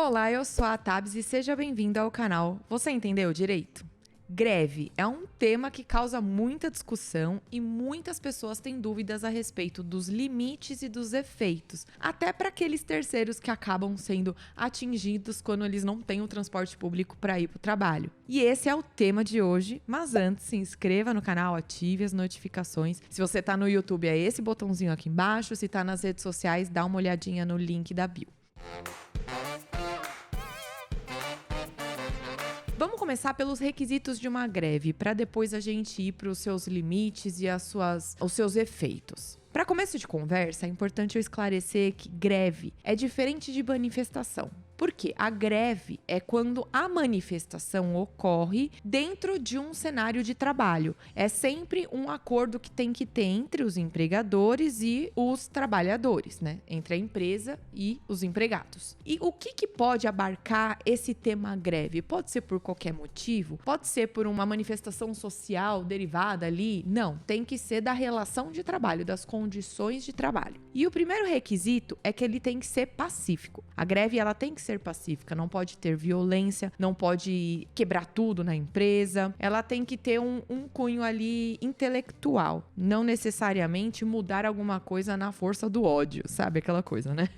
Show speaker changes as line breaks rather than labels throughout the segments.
Olá, eu sou a Tabs e seja bem-vindo ao canal Você Entendeu Direito? Greve é um tema que causa muita discussão e muitas pessoas têm dúvidas a respeito dos limites e dos efeitos, até para aqueles terceiros que acabam sendo atingidos quando eles não têm o transporte público para ir para o trabalho. E esse é o tema de hoje, mas antes se inscreva no canal, ative as notificações. Se você está no YouTube, é esse botãozinho aqui embaixo, se está nas redes sociais, dá uma olhadinha no link da bio. Vamos começar pelos requisitos de uma greve, para depois a gente ir para os seus limites e os seus efeitos. Para começo de conversa, é importante eu esclarecer que greve é diferente de manifestação. Por quê? A greve é quando a manifestação ocorre dentro de um cenário de trabalho. É sempre um acordo que tem que ter entre os empregadores e os trabalhadores, né? Entre a empresa e os empregados. E o que pode abarcar esse tema greve? Pode ser por qualquer motivo? Pode ser por uma manifestação social derivada ali? Não, tem que ser da relação de trabalho, das condições de trabalho. E o primeiro requisito é que ele tem que ser pacífico. A greve, ela tem que ser pacífica, não pode ter violência, não pode quebrar tudo na empresa, ela tem que ter um cunho ali intelectual, não necessariamente mudar alguma coisa na força do ódio, sabe aquela coisa, né?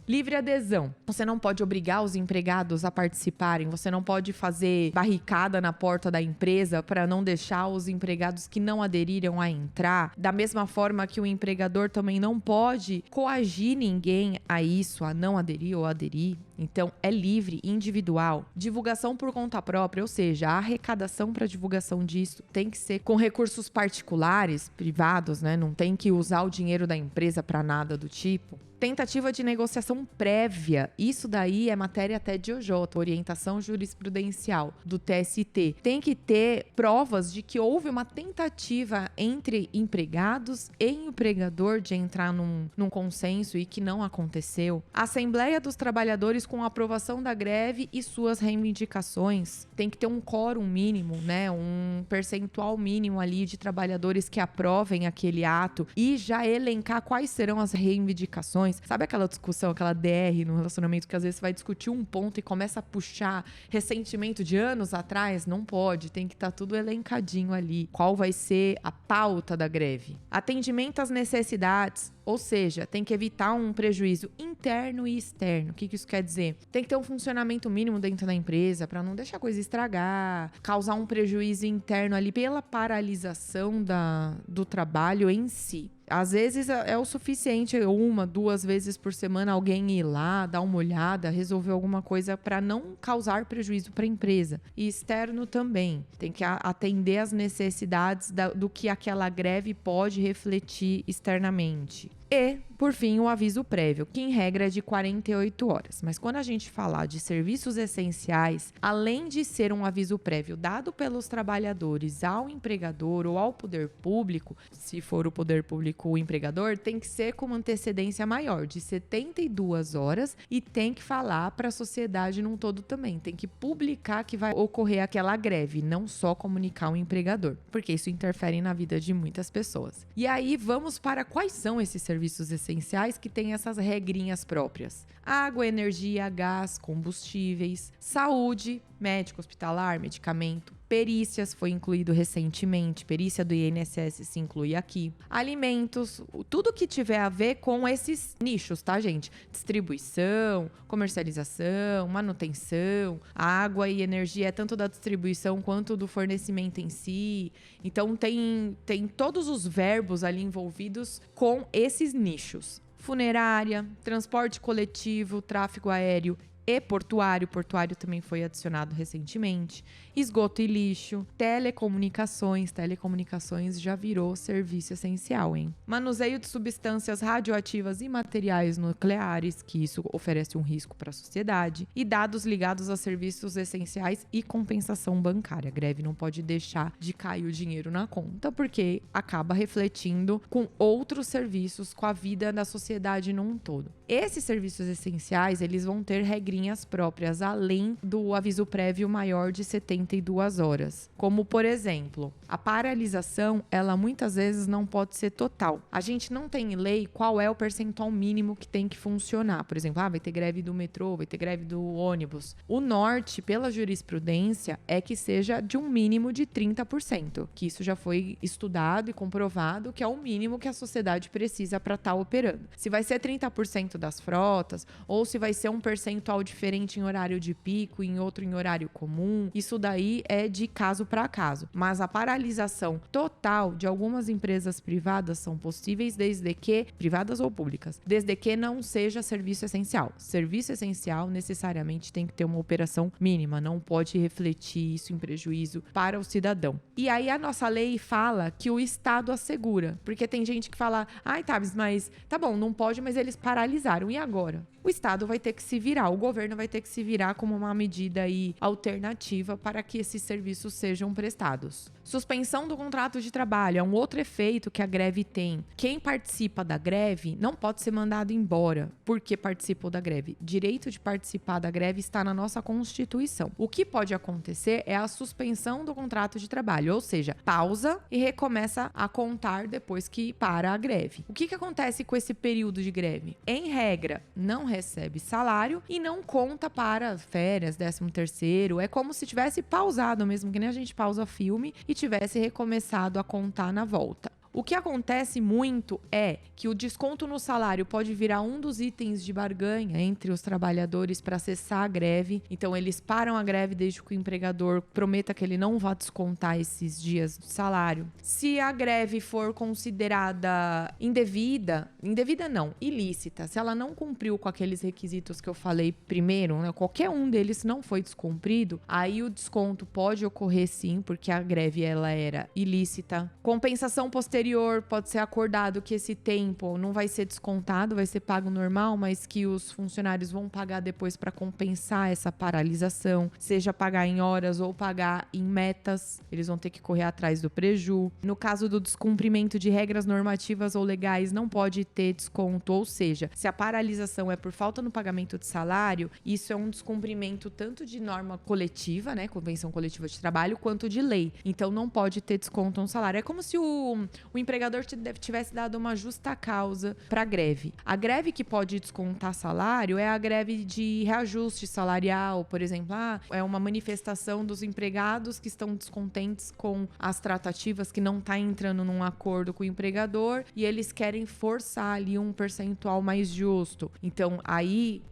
Livre adesão. Você não pode obrigar os empregados a participarem, você não pode fazer barricada na porta da empresa para não deixar os empregados que não aderiram a entrar. Da mesma forma que o empregador também não pode coagir ninguém a isso, a não aderir ou aderir. Então, é livre, individual. Divulgação por conta própria, ou seja, a arrecadação para divulgação disso tem que ser com recursos particulares, privados, né? Não tem que usar o dinheiro da empresa para nada do tipo. Tentativa de negociação prévia. Isso daí é matéria até de OJ, orientação jurisprudencial do TST. Tem que ter provas de que houve uma tentativa entre empregados e empregador de entrar num consenso e que não aconteceu. Assembleia dos trabalhadores com aprovação da greve e suas reivindicações. Tem que ter um quórum mínimo, né? Um percentual mínimo ali de trabalhadores que aprovem aquele ato e já elencar quais serão as reivindicações. Sabe aquela discussão, aquela DR no relacionamento que às vezes você vai discutir um ponto e começa a puxar ressentimento de anos atrás? Não pode, tem que estar tudo elencadinho ali. Qual vai ser a pauta da greve? Atendimento às necessidades, ou seja, tem que evitar um prejuízo interno e externo. O que isso quer dizer? Tem que ter um funcionamento mínimo dentro da empresa para não deixar a coisa estragar, causar um prejuízo interno ali pela paralisação do trabalho em si. Às vezes é o suficiente 1, 2 vezes por semana alguém ir lá, dar uma olhada, resolver alguma coisa para não causar prejuízo para a empresa. E externo também. Tem que atender às necessidades do que aquela greve pode refletir externamente. E, por fim, o aviso prévio, que em regra é de 48 horas. Mas quando a gente falar de serviços essenciais, além de ser um aviso prévio dado pelos trabalhadores ao empregador ou ao poder público, se for o poder público o empregador, tem que ser com uma antecedência maior, de 72 horas, e tem que falar para a sociedade num todo também. Tem que publicar que vai ocorrer aquela greve, não só comunicar o empregador, porque isso interfere na vida de muitas pessoas. E aí, vamos para quais são esses serviços essenciais que têm essas regrinhas próprias. Água, energia, gás, combustíveis, saúde, médico, hospitalar, medicamento, perícias, foi incluído recentemente, perícia do INSS se inclui aqui. Alimentos, tudo que tiver a ver com esses nichos, tá, gente? Distribuição, comercialização, manutenção, água e energia é tanto da distribuição quanto do fornecimento em si. Então tem todos os verbos ali envolvidos com esses nichos. Funerária, transporte coletivo, tráfego aéreo e portuário também foi adicionado recentemente, esgoto e lixo, telecomunicações já virou serviço essencial, hein? Manuseio de substâncias radioativas e materiais nucleares, que isso oferece um risco para a sociedade, e dados ligados a serviços essenciais e compensação bancária. A greve não pode deixar de cair o dinheiro na conta, porque acaba refletindo com outros serviços, com a vida da sociedade num todo. Esses serviços essenciais, eles vão ter regras regrinhas próprias, além do aviso prévio maior de 72 horas. Como, por exemplo, a paralisação, ela muitas vezes não pode ser total. A gente não tem em lei qual é o percentual mínimo que tem que funcionar. Por exemplo, vai ter greve do metrô, vai ter greve do ônibus. O norte, pela jurisprudência, é que seja de um mínimo de 30%, que isso já foi estudado e comprovado que é o mínimo que a sociedade precisa para estar operando. Se vai ser 30% das frotas, ou se vai ser um percentual diferente em horário de pico e em outro em horário comum, isso daí é de caso para caso. Mas a paralisação total de algumas empresas privadas são possíveis desde que, privadas ou públicas, desde que não seja serviço essencial. Serviço essencial necessariamente tem que ter uma operação mínima, não pode refletir isso em prejuízo para o cidadão. E aí a nossa lei fala que o Estado assegura, porque tem gente que fala, Tabs, mas tá bom, não pode, mas eles paralisaram, e agora? O Estado vai ter que se virar, o governo vai ter que se virar como uma medida aí alternativa para que esses serviços sejam prestados. Suspensão do contrato de trabalho é um outro efeito que a greve tem. Quem participa da greve não pode ser mandado embora porque participou da greve. Direito de participar da greve está na nossa Constituição. O que pode acontecer é a suspensão do contrato de trabalho, ou seja, pausa e recomeça a contar depois que para a greve. O que acontece com esse período de greve? Em regra, não recebe salário e não conta para férias, 13º. É como se tivesse pausado mesmo, que nem a gente pausa filme e tivesse recomeçado a contar na volta. O que acontece muito é que o desconto no salário pode virar um dos itens de barganha entre os trabalhadores para cessar a greve. Então, eles param a greve desde que o empregador prometa que ele não vai descontar esses dias de salário. Se a greve for considerada ilícita, se ela não cumpriu com aqueles requisitos que eu falei primeiro, né, qualquer um deles não foi descumprido, aí o desconto pode ocorrer sim, porque a greve ela era ilícita. Compensação posterior pode ser acordado que esse tempo não vai ser descontado, vai ser pago normal, mas que os funcionários vão pagar depois para compensar essa paralisação, seja pagar em horas ou pagar em metas, eles vão ter que correr atrás do preju. No caso do descumprimento de regras normativas ou legais, não pode ter desconto, ou seja, se a paralisação é por falta no pagamento de salário, isso é um descumprimento tanto de norma coletiva, né, convenção coletiva de trabalho, quanto de lei. Então não pode ter desconto no salário. É como se o empregador tivesse dado uma justa causa para a greve. A greve que pode descontar salário é a greve de reajuste salarial, por exemplo. É uma manifestação dos empregados que estão descontentes com as tratativas, que não está entrando num acordo com o empregador e eles querem forçar ali um percentual mais justo. Então, aí,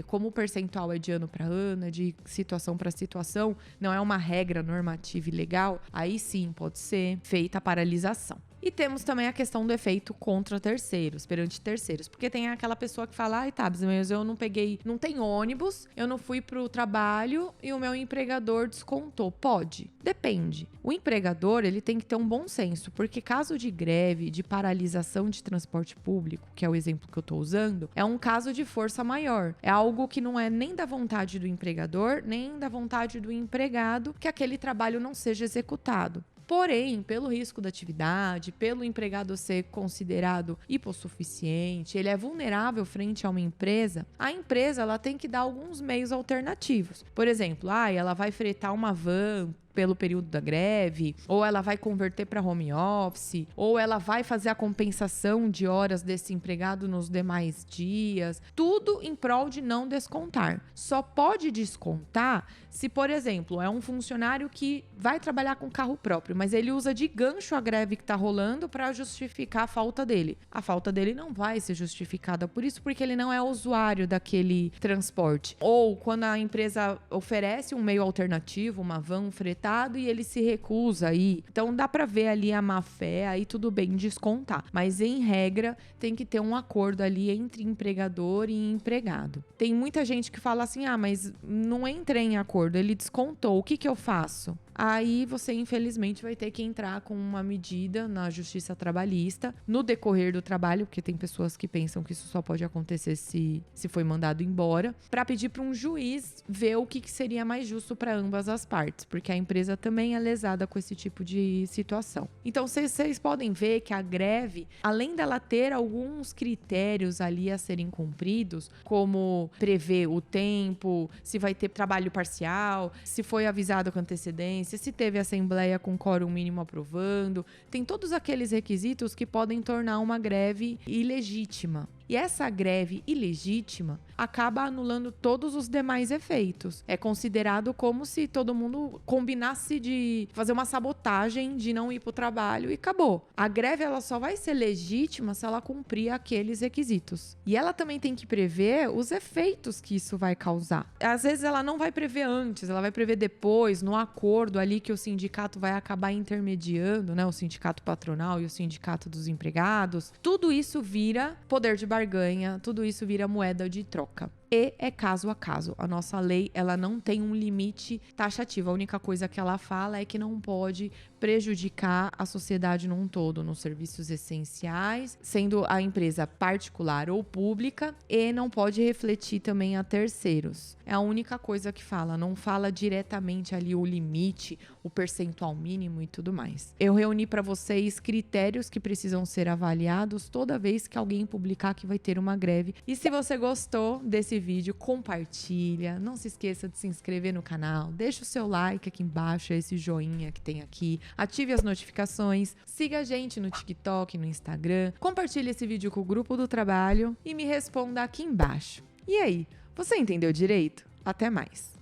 como o percentual é de ano para ano, de situação para situação, não é uma regra normativa e legal, aí sim pode ser feita a paralisação. E temos também a questão do efeito contra terceiros, perante terceiros. Porque tem aquela pessoa que fala, Tabs, mas eu não tem ônibus, eu não fui pro trabalho e o meu empregador descontou. Pode, depende. O empregador, ele tem que ter um bom senso, porque caso de greve, de paralisação de transporte público, que é o exemplo que eu tô usando, é um caso de força maior. É algo que não é nem da vontade do empregador, nem da vontade do empregado que aquele trabalho não seja executado. Porém, pelo risco da atividade, pelo empregado ser considerado hipossuficiente, ele é vulnerável frente a uma empresa, a empresa ela tem que dar alguns meios alternativos. Por exemplo, ela vai fretar uma van pelo período da greve, ou ela vai converter para home office, ou ela vai fazer a compensação de horas desse empregado nos demais dias, tudo em prol de não descontar. Só pode descontar se, por exemplo, é um funcionário que vai trabalhar com carro próprio, mas ele usa de gancho a greve que está rolando para justificar a falta dele. A falta dele não vai ser justificada por isso, porque ele não é usuário daquele transporte. Ou quando a empresa oferece um meio alternativo, uma van fretada, e ele se recusa aí. Então dá pra ver ali a má fé, aí tudo bem descontar. Mas em regra tem que ter um acordo ali entre empregador e empregado. Tem muita gente que fala assim, mas não entrei em acordo, ele descontou, o que eu faço? aí você infelizmente vai ter que entrar com uma medida na justiça trabalhista no decorrer do trabalho, porque tem pessoas que pensam que isso só pode acontecer se foi mandado embora, para pedir para um juiz ver o que seria mais justo para ambas as partes, porque a empresa também é lesada com esse tipo de situação. Então vocês podem ver que a greve, além dela ter alguns critérios ali a serem cumpridos, como prever o tempo, se vai ter trabalho parcial, se foi avisado com antecedência, se teve assembleia com quórum mínimo aprovando, tem todos aqueles requisitos que podem tornar uma greve ilegítima. E essa greve ilegítima acaba anulando todos os demais efeitos. É considerado como se todo mundo combinasse de fazer uma sabotagem, de não ir para o trabalho e acabou. A greve ela só vai ser legítima se ela cumprir aqueles requisitos. E ela também tem que prever os efeitos que isso vai causar. Às vezes ela não vai prever antes, ela vai prever depois, no acordo ali que o sindicato vai acabar intermediando, né? O sindicato patronal e o sindicato dos empregados. Tudo isso vira poder de barganha, tudo isso vira moeda de troca. E é caso a caso. A nossa lei, ela não tem um limite taxativo. A única coisa que ela fala é que não pode prejudicar a sociedade num todo, nos serviços essenciais, sendo a empresa particular ou pública, e não pode refletir também a terceiros. É a única coisa que fala. Não fala diretamente ali o limite, o percentual mínimo e tudo mais. Eu reuni para vocês critérios que precisam ser avaliados toda vez que alguém publicar que vai ter uma greve. E se você gostou desse vídeo, compartilha, não se esqueça de se inscrever no canal, deixa o seu like aqui embaixo, esse joinha que tem aqui, ative as notificações, siga a gente no TikTok, no Instagram, compartilhe esse vídeo com o grupo do trabalho e me responda aqui embaixo. E aí, você entendeu direito? Até mais!